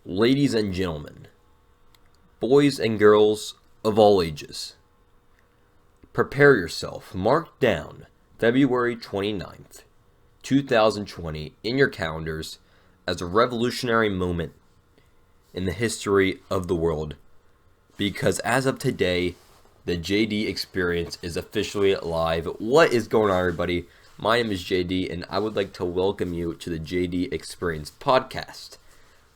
Ladies and gentlemen, boys and girls of all ages, prepare yourself. Mark down February 29th, 2020 in your calendars as a revolutionary moment in the history of the world. Because as of today, the JD Experience is officially live. What is going on, everybody? My name is JD, and I would like to welcome you to the JD Experience podcast.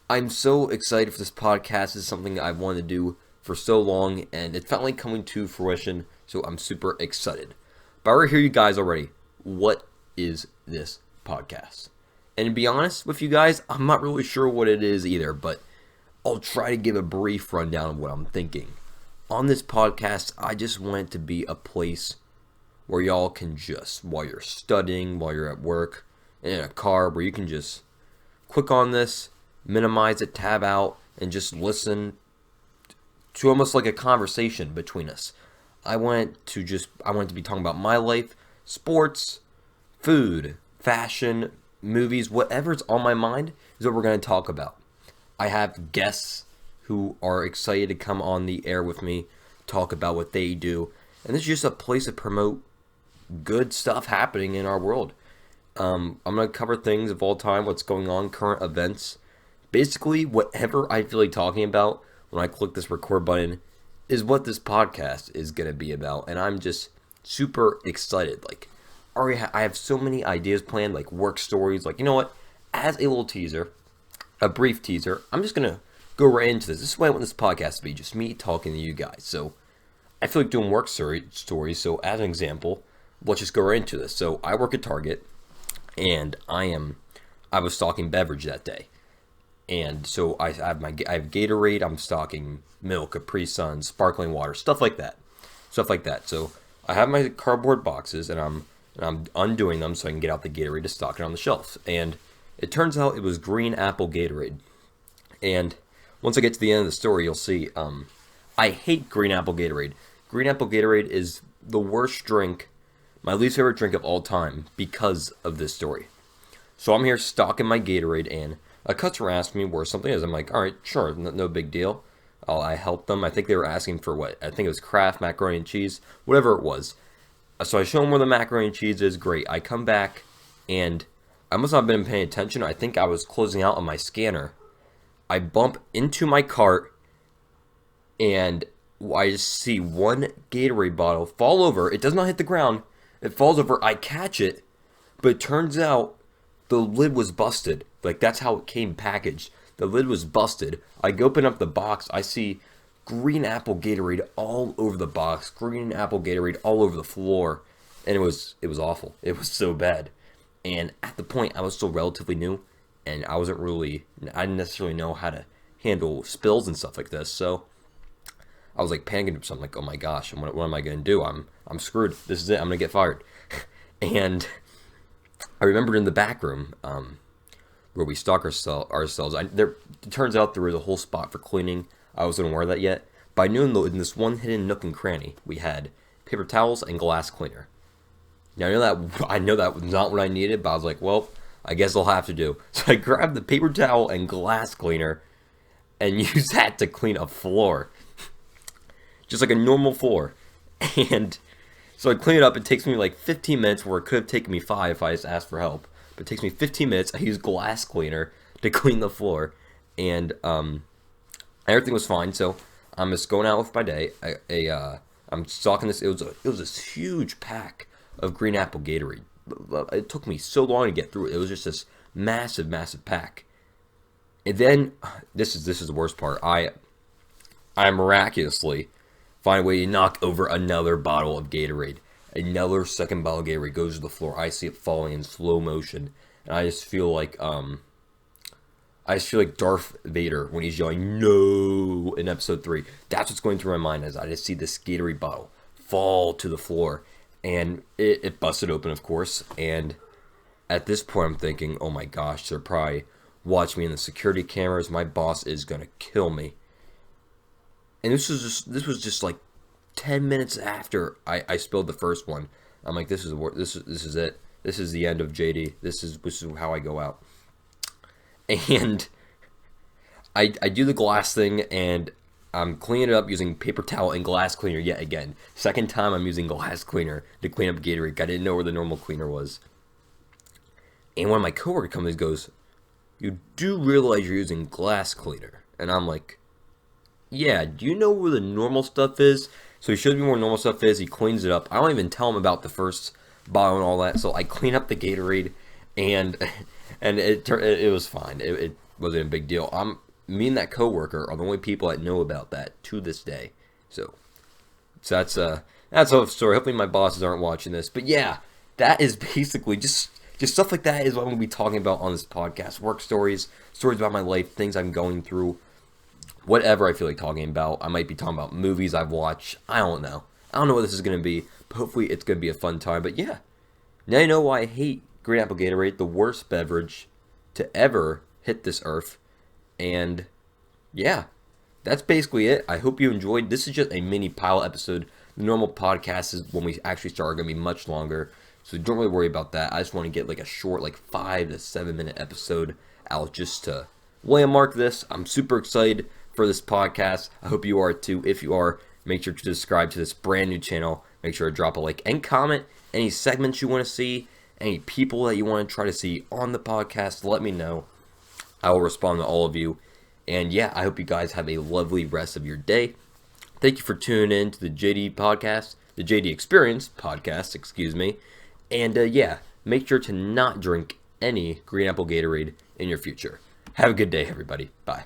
I'm so excited for this podcast. This is something I've wanted to do for so long, and it's finally coming to fruition, so I'm super excited. But I already hear you guys already. What is this podcast? And to be honest with you guys, I'm not really sure what it is either, but I'll try to give a brief rundown of what I'm thinking. On this podcast, I just want it to be a place where y'all can just, while you're studying, while you're at work, in a car, where you can just click on this, minimize it, tab out, and just listen to almost like a conversation between us. I want it to be talking about my life, sports, food, fashion, movies, whatever's on my mind is what we're going to talk about. I have guests who are excited to come on the air with me, talk about what they do, and this is just a place to promote good stuff happening in our world. I'm going to cover things of all time, what's going on, current events. Basically, whatever I feel like talking about when I click this record button is what this podcast is going to be about. And I'm just super excited. I have so many ideas planned, like work stories. Like, you know what? As a little teaser, a brief teaser, I'm just going to go right into this. This is what I want this podcast to be, just me talking to you guys. So I feel like doing work stories. So as an example, let's just go right into this. So I work at Target, and I was stocking beverage that day. And so I have Gatorade, I'm stocking milk, Capri Sun, sparkling water, stuff like that. So I have my cardboard boxes, and I'm undoing them so I can get out the Gatorade to stock it on the shelves. And it turns out it was green apple Gatorade. And once I get to the end of the story, you'll see I hate green apple Gatorade. Green apple Gatorade is the worst drink, my least favorite drink of all time, because of this story. So I'm here stocking my Gatorade, and a customer asked me where something is. I'm like, all right, sure, no big deal. I helped them. I think they were asking for what? I think it was Kraft macaroni and cheese, whatever it was. So I show them where the macaroni and cheese is. Great. I come back, and I must not have been paying attention. I think I was closing out on my scanner. I bump into my cart, and I just see one Gatorade bottle fall over. It does not hit the ground. It falls over. I catch it, but it turns out the lid was busted. Like, that's how it came packaged. The lid was busted. I open up the box. I see green apple Gatorade all over the box. Green apple Gatorade all over the floor. And it was awful. It was so bad. And at the point, I was still relatively new. And I didn't necessarily know how to handle spills and stuff like this. So I was like panicking. So I'm like, oh my gosh, what am I going to do? I'm screwed. This is it. I'm going to get fired. And I remembered in the back room, where we stock ourselves. It turns out there was a whole spot for cleaning. I wasn't aware of that yet. But I knew in this one hidden nook and cranny, we had paper towels and glass cleaner. Now I know that was not what I needed, but I was like, well, I guess I'll have to do. So I grabbed the paper towel and glass cleaner and used that to clean a floor. Just like a normal floor. And so I clean it up. It takes me like 15 minutes, where it could have taken me 5 if I just asked for help. But it takes me 15 minutes. I use glass cleaner to clean the floor, and everything was fine. So I'm just going out with my day. I'm stocking this. It was this huge pack of green apple Gatorade. It took me so long to get through it. It was just this massive, massive pack. And then this is the worst part. I miraculously find a way to knock over another bottle of Gatorade. Another second bottle of Gatorade goes to the floor. I see it falling in slow motion, and I just feel like Darth Vader when he's yelling "No" in Episode 3. That's what's going through my mind as I just see this Gatorade bottle fall to the floor, and it busted open, of course. And at this point, I'm thinking, oh my gosh, they're probably watching me in the security cameras. My boss is gonna kill me. And this was just like 10 minutes after I spilled the first one. I'm like, this is it. This is the end of JD. This is how I go out. And I do the glass thing, and I'm cleaning it up using paper towel and glass cleaner yet again. Second time I'm using glass cleaner to clean up Gatorade. I didn't know where the normal cleaner was. And one of my coworker comes and goes, "You do realize you're using glass cleaner?" And I'm like, "Yeah, do you know where the normal stuff is?" So he shows me where normal stuff is. He cleans it up. I don't even tell him about the first bottle and all that. So I clean up the Gatorade, and it was fine. It wasn't a big deal. Me and that coworker are the only people that know about that to this day. So that's a story. Hopefully my bosses aren't watching this. But yeah, that is basically just stuff like that is what I'm gonna be talking about on this podcast. Work stories, stories about my life, things I'm going through, whatever I feel like talking about. I might be talking about movies I've watched. I don't know. I don't know what this is gonna be. But hopefully it's gonna be a fun time. But yeah, now you know why I hate Green Apple Gatorade, the worst beverage to ever hit this earth. And yeah, that's basically it. I hope you enjoyed. This is just a mini pilot episode. The normal podcast is when we actually start going to be much longer. So don't really worry about that. I just want to get like a short, like 5 to 7 minute episode out just to landmark this. I'm super excited for this podcast. I hope you are too. If you are, make sure to subscribe to this brand new channel. Make sure to drop a like and comment any segments you want to see, any people that you want to try to see on the podcast. Let me know. I will respond to all of you. And yeah, I hope you guys have a lovely rest of your day. Thank you for tuning in to the JD podcast, the JD Experience podcast, excuse me. And yeah, make sure to not drink any Green Apple Gatorade in your future. Have a good day, everybody. Bye.